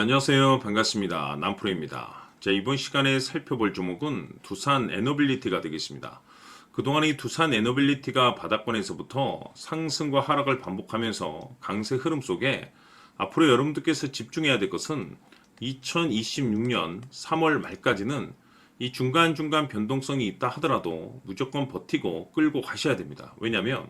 안녕하세요. 반갑습니다. 남프로입니다. 자, 이번 시간에 살펴볼 종목은 두산 에너빌리티가 되겠습니다. 그동안 이 두산 에너빌리티가 바닥권에서부터 상승과 하락을 반복하면서 강세 흐름 속에 앞으로 여러분들께서 집중해야 될 것은 2026년 3월 말까지는 이 중간중간 변동성이 있다 하더라도 무조건 버티고 끌고 가셔야 됩니다. 왜냐하면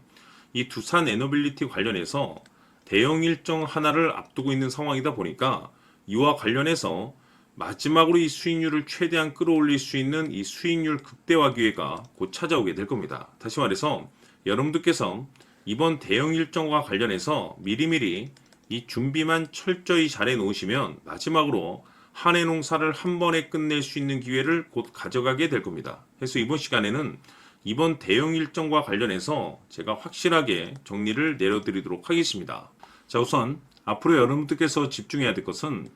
이 두산 에너빌리티 관련해서 대형 일정 하나를 앞두고 있는 상황이다 보니까 이와 관련해서 마지막으로 이 수익률을 최대한 끌어올릴 수 있는 이 수익률 극대화 기회가 곧 찾아오게 될 겁니다. 다시 말해서 여러분들께서 이번 대형 일정과 관련해서 미리미리 이 준비만 철저히 잘해 놓으시면 마지막으로 한 해 농사를 한 번에 끝낼 수 있는 기회를 곧 가져가게 될 겁니다. 그래서 이번 시간에는 이번 대형 일정과 관련해서 제가 확실하게 정리를 내려드리도록 하겠습니다. 자, 우선 앞으로 여러분들께서 집중해야 될 것은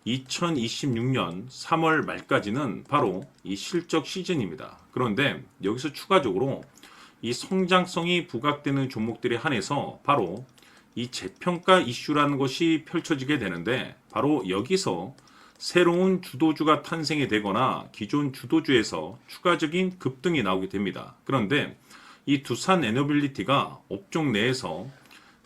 2026년 3월 말까지는 바로 이 실적 시즌입니다. 그런데 여기서 추가적으로 이 성장성이 부각되는 종목들에 한해서 바로 이 재평가 이슈라는 것이 펼쳐지게 되는데, 바로 여기서 새로운 주도주가 탄생이 되거나 기존 주도주에서 추가적인 급등이 나오게 됩니다. 그런데 이 두산 에너빌리티가 업종 내에서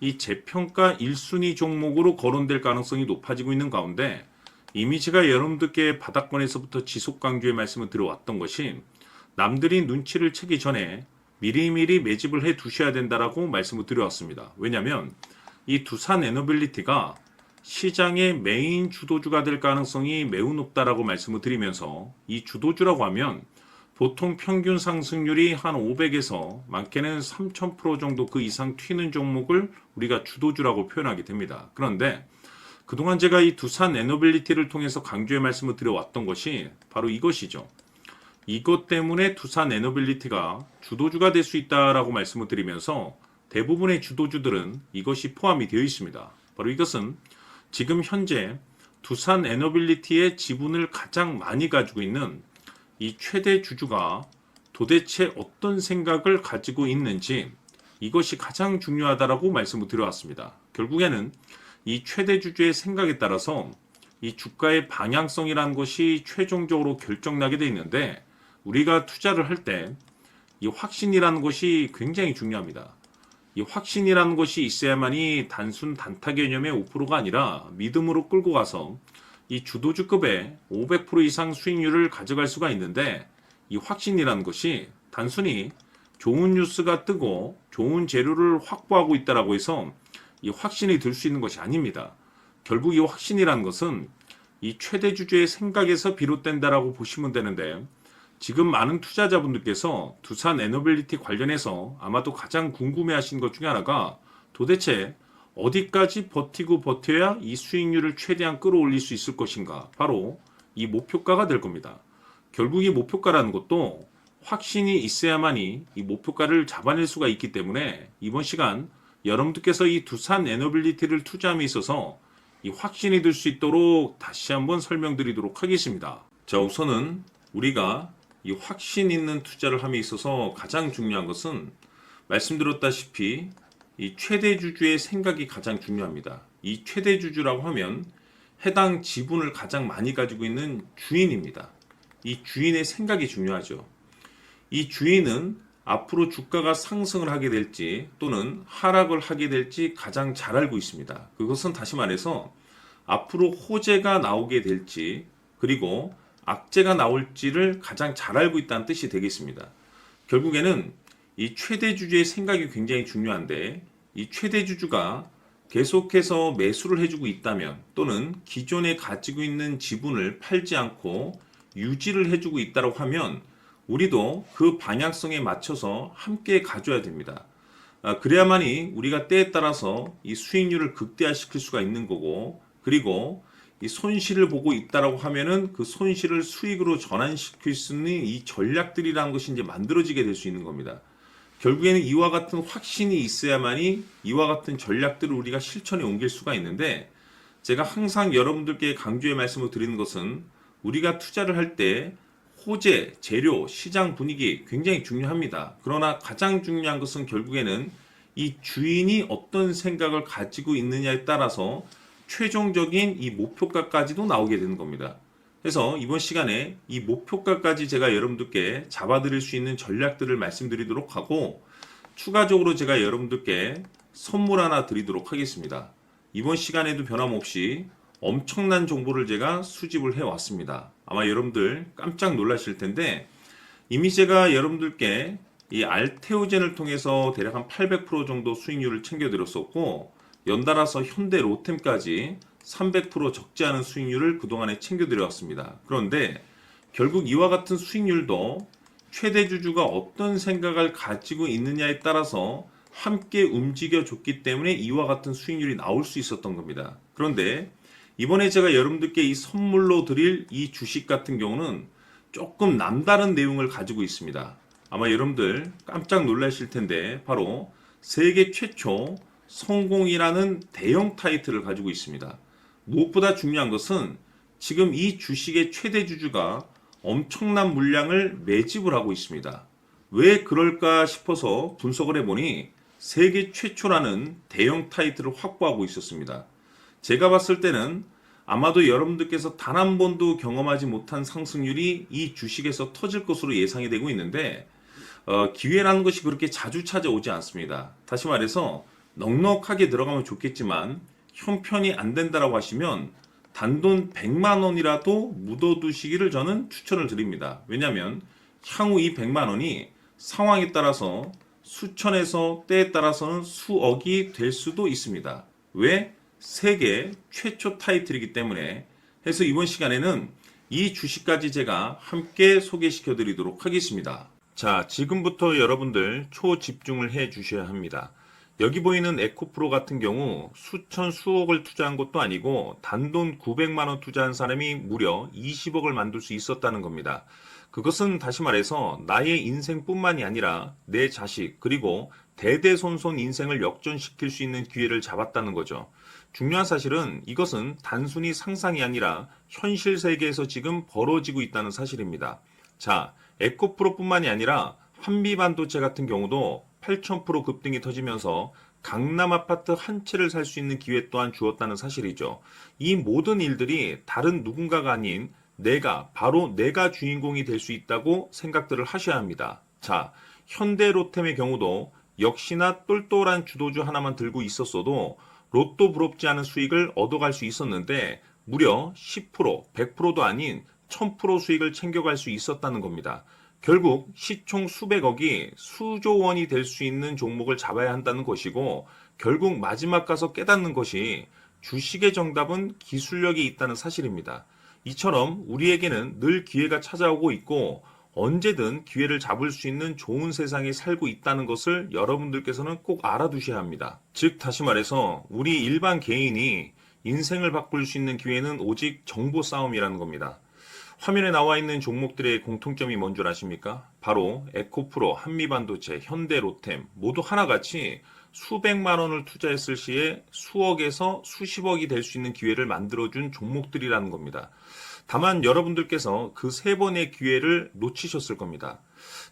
이 재평가 1순위 종목으로 거론될 가능성이 높아지고 있는 가운데, 이미지가 여러분들께 바닥권에서부터 지속 강조의 말씀을 드려왔던 것이 남들이 눈치를 채기 전에 미리미리 매집을 해 두셔야 된다라고 말씀을 드려왔습니다. 왜냐하면 이 두산 에너빌리티가 시장의 메인 주도주가 될 가능성이 매우 높다라고 말씀을 드리면서, 이 주도주라고 하면 보통 평균 상승률이 한 500에서 많게는 3000% 정도 그 이상 튀는 종목을 우리가 주도주라고 표현하게 됩니다. 그런데 그동안 제가 이 두산 에너빌리티를 통해서 강조의 말씀을 드려왔던 것이 바로 이것이죠. 이것 때문에 두산 에너빌리티가 주도주가 될 수 있다라고 말씀을 드리면서 대부분의 주도주들은 이것이 포함이 되어 있습니다. 바로 이것은 지금 현재 두산 에너빌리티의 지분을 가장 많이 가지고 있는 이 최대 주주가 도대체 어떤 생각을 가지고 있는지, 이것이 가장 중요하다라고 말씀을 드려왔습니다. 결국에는 이 최대 주주의 생각에 따라서 이 주가의 방향성이라는 것이 최종적으로 결정나게 돼 있는데, 우리가 투자를 할 때 이 확신이라는 것이 굉장히 중요합니다. 이 확신이라는 것이 있어야만이 단순 단타 개념의 5%가 아니라 믿음으로 끌고 가서 이 주도주급의 500% 이상 수익률을 가져갈 수가 있는데, 이 확신이라는 것이 단순히 좋은 뉴스가 뜨고 좋은 재료를 확보하고 있다라고 해서 이 확신이 들 수 있는 것이 아닙니다. 결국 이 확신이라는 것은 이 최대 주주의 생각에서 비롯된다라고 보시면 되는데, 지금 많은 투자자분들께서 두산 에너빌리티 관련해서 아마도 가장 궁금해하신 것 중에 하나가 도대체 어디까지 버티고 버텨야 이 수익률을 최대한 끌어올릴 수 있을 것인가, 바로 이 목표가가 될 겁니다. 결국 이 목표가라는 것도 확신이 있어야만이 이 목표가를 잡아낼 수가 있기 때문에 이번 시간 여러분들께서 이 두산 에너빌리티를 투자함에 있어서 이 확신이 들 수 있도록 다시 한번 설명드리도록 하겠습니다. 자, 우선은 우리가 이 확신 있는 투자를 함에 있어서 가장 중요한 것은 말씀드렸다시피 이 최대 주주의 생각이 가장 중요합니다. 이 최대 주주라고 하면 해당 지분을 가장 많이 가지고 있는 주인입니다. 이 주인의 생각이 중요하죠. 이 주인은 앞으로 주가가 상승을 하게 될지 또는 하락을 하게 될지 가장 잘 알고 있습니다. 그것은 다시 말해서 앞으로 호재가 나오게 될지 그리고 악재가 나올지를 가장 잘 알고 있다는 뜻이 되겠습니다. 결국에는 이 최대 주주의 생각이 굉장히 중요한데, 이 최대 주주가 계속해서 매수를 해주고 있다면 또는 기존에 가지고 있는 지분을 팔지 않고 유지를 해주고 있다고 하면 우리도 그 방향성에 맞춰서 함께 가져야 됩니다. 그래야만이 우리가 때에 따라서 이 수익률을 극대화시킬 수가 있는 거고, 그리고 이 손실을 보고 있다라고 하면은 그 손실을 수익으로 전환시킬 수 있는 이 전략들이라는 것이 이제 만들어지게 될 수 있는 겁니다. 결국에는 이와 같은 확신이 있어야만이 이와 같은 전략들을 우리가 실천에 옮길 수가 있는데, 제가 항상 여러분들께 강조의 말씀을 드리는 것은 우리가 투자를 할 때 호재, 재료, 시장 분위기 굉장히 중요합니다. 그러나 가장 중요한 것은 결국에는 이 주인이 어떤 생각을 가지고 있느냐에 따라서 최종적인 이 목표가까지도 나오게 되는 겁니다. 그래서 이번 시간에 이 목표가까지 제가 여러분들께 잡아드릴 수 있는 전략들을 말씀드리도록 하고, 추가적으로 제가 여러분들께 선물 하나 드리도록 하겠습니다. 이번 시간에도 변함없이 엄청난 정보를 제가 수집을 해왔습니다. 아마 여러분들 깜짝 놀라실 텐데, 이미 제가 여러분들께 이 알테오젠을 통해서 대략 한 800% 정도 수익률을 챙겨드렸었고, 연달아서 현대 로템까지 300% 적지 않은 수익률을 그동안에 챙겨드려왔습니다. 그런데 결국 이와 같은 수익률도 최대 주주가 어떤 생각을 가지고 있느냐에 따라서 함께 움직여줬기 때문에 이와 같은 수익률이 나올 수 있었던 겁니다. 그런데 이번에 제가 여러분들께 이 선물로 드릴 이 주식 같은 경우는 조금 남다른 내용을 가지고 있습니다. 아마 여러분들 깜짝 놀라실 텐데, 바로 세계 최초 성공이라는 대형 타이틀을 가지고 있습니다. 무엇보다 중요한 것은 지금 이 주식의 최대 주주가 엄청난 물량을 매집을 하고 있습니다. 왜 그럴까 싶어서 분석을 해보니 세계 최초라는 대형 타이틀을 확보하고 있었습니다. 제가 봤을 때는 아마도 여러분들께서 단 한 번도 경험하지 못한 상승률이 이 주식에서 터질 것으로 예상이 되고 있는데, 기회라는 것이 그렇게 자주 찾아오지 않습니다. 다시 말해서 넉넉하게 들어가면 좋겠지만 형편이 안 된다라고 하시면 단돈 100만 원이라도 묻어두시기를 저는 추천을 드립니다. 왜냐하면 향후 이 100만 원이 상황에 따라서 수천에서 때에 따라서는 수억이 될 수도 있습니다. 왜? 세계 최초 타이틀이기 때문에. 해서 이번 시간에는 이 주식까지 제가 함께 소개시켜 드리도록 하겠습니다. 자, 지금부터 여러분들 초집중을 해 주셔야 합니다. 여기 보이는 에코프로 같은 경우 수천 수억을 투자한 것도 아니고 단돈 900만 원 투자한 사람이 무려 20억을 만들 수 있었다는 겁니다. 그것은 다시 말해서 나의 인생뿐만이 아니라 내 자식 그리고 대대손손 인생을 역전시킬 수 있는 기회를 잡았다는 거죠. 중요한 사실은 이것은 단순히 상상이 아니라 현실 세계에서 지금 벌어지고 있다는 사실입니다. 자, 에코프로뿐만이 아니라 한미반도체 같은 경우도 8,000% 급등이 터지면서 강남 아파트 한 채를 살 수 있는 기회 또한 주었다는 사실이죠. 이 모든 일들이 다른 누군가가 아닌 바로 내가 주인공이 될 수 있다고 생각들을 하셔야 합니다. 자, 현대로템의 경우도 역시나 똘똘한 주도주 하나만 들고 있었어도 로또 부럽지 않은 수익을 얻어갈 수 있었는데 무려 10%, 100%도 아닌 1000% 수익을 챙겨갈 수 있었다는 겁니다. 결국 시총 수백억이 수조 원이 될 수 있는 종목을 잡아야 한다는 것이고, 결국 마지막 가서 깨닫는 것이 주식의 정답은 기술력이 있다는 사실입니다. 이처럼 우리에게는 늘 기회가 찾아오고 있고 언제든 기회를 잡을 수 있는 좋은 세상에 살고 있다는 것을 여러분들께서는 꼭 알아두셔야 합니다. 즉 다시 말해서 우리 일반 개인이 인생을 바꿀 수 있는 기회는 오직 정보 싸움이라는 겁니다. 화면에 나와 있는 종목들의 공통점이 뭔 줄 아십니까? 바로 에코프로, 한미반도체, 현대로템 모두 하나같이 수백만 원을 투자했을 시에 수억에서 수십억이 될 수 있는 기회를 만들어준 종목들이라는 겁니다. 다만 여러분들께서 그 세 번의 기회를 놓치셨을 겁니다.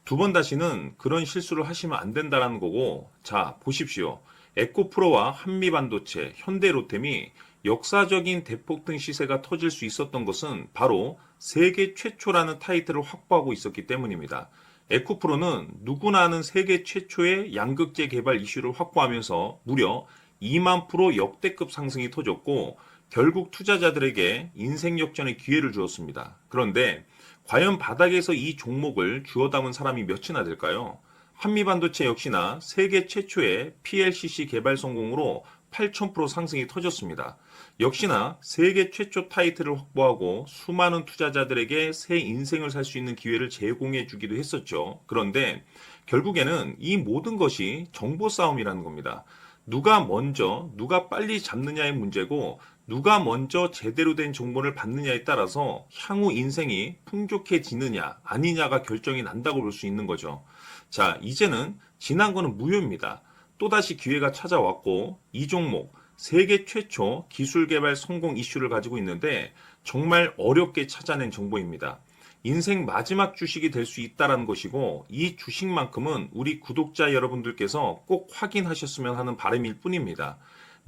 두 번 다시는 그런 실수를 하시면 안 된다는 거고, 자 보십시오. 에코프로와 한미반도체, 현대로템이 역사적인 대폭등 시세가 터질 수 있었던 것은 바로 세계 최초라는 타이틀을 확보하고 있었기 때문입니다. 에코프로는 누구나 아는 세계 최초의 양극재 개발 이슈를 확보하면서 무려 2만 프로 역대급 상승이 터졌고 결국 투자자들에게 인생 역전의 기회를 주었습니다. 그런데 과연 바닥에서 이 종목을 주워 담은 사람이 몇이나 될까요? 한미반도체 역시나 세계 최초의 PLCC 개발 성공으로 8,000% 상승이 터졌습니다. 역시나 세계 최초 타이틀을 확보하고 수많은 투자자들에게 새 인생을 살 수 있는 기회를 제공해 주기도 했었죠. 그런데 결국에는 이 모든 것이 정보 싸움이라는 겁니다. 누가 먼저, 누가 빨리 잡느냐의 문제고 누가 먼저 제대로 된 정보를 받느냐에 따라서 향후 인생이 풍족해지느냐 아니냐가 결정이 난다고 볼 수 있는 거죠. 자, 이제는 지난 거는 무효입니다. 또다시 기회가 찾아왔고 이 종목 세계 최초 기술 개발 성공 이슈를 가지고 있는데 정말 어렵게 찾아낸 정보입니다. 인생 마지막 주식이 될 수 있다는 것이고 이 주식만큼은 우리 구독자 여러분들께서 꼭 확인하셨으면 하는 바람일 뿐입니다.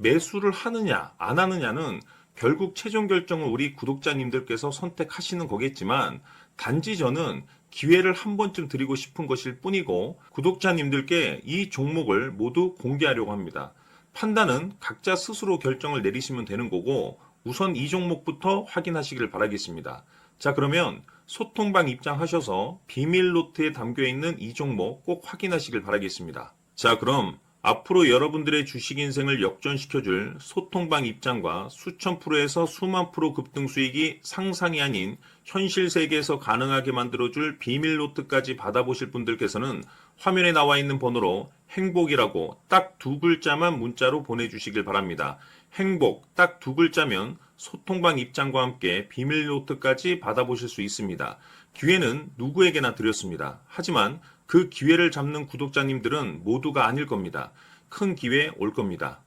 매수를 하느냐, 안 하느냐는 결국 최종 결정을 우리 구독자님들께서 선택하시는 거겠지만, 단지 저는 기회를 한 번쯤 드리고 싶은 것일 뿐이고, 구독자님들께 이 종목을 모두 공개하려고 합니다. 판단은 각자 스스로 결정을 내리시면 되는 거고, 우선 이 종목부터 확인하시길 바라겠습니다. 자, 그러면 소통방 입장하셔서 비밀 노트에 담겨 있는 이 종목 꼭 확인하시길 바라겠습니다. 자, 그럼 앞으로 여러분들의 주식 인생을 역전시켜줄 소통방 입장과 수천 프로에서 수만 프로 급등 수익이 상상이 아닌 현실 세계에서 가능하게 만들어줄 비밀 노트까지 받아보실 분들께서는 화면에 나와 있는 번호로 행복이라고 딱 두 글자만 문자로 보내주시길 바랍니다. 행복 딱 두 글자면 소통방 입장과 함께 비밀 노트까지 받아보실 수 있습니다. 기회는 누구에게나 드렸습니다. 하지만 그 기회를 잡는 구독자님들은 모두가 아닐 겁니다. 큰 기회 올 겁니다.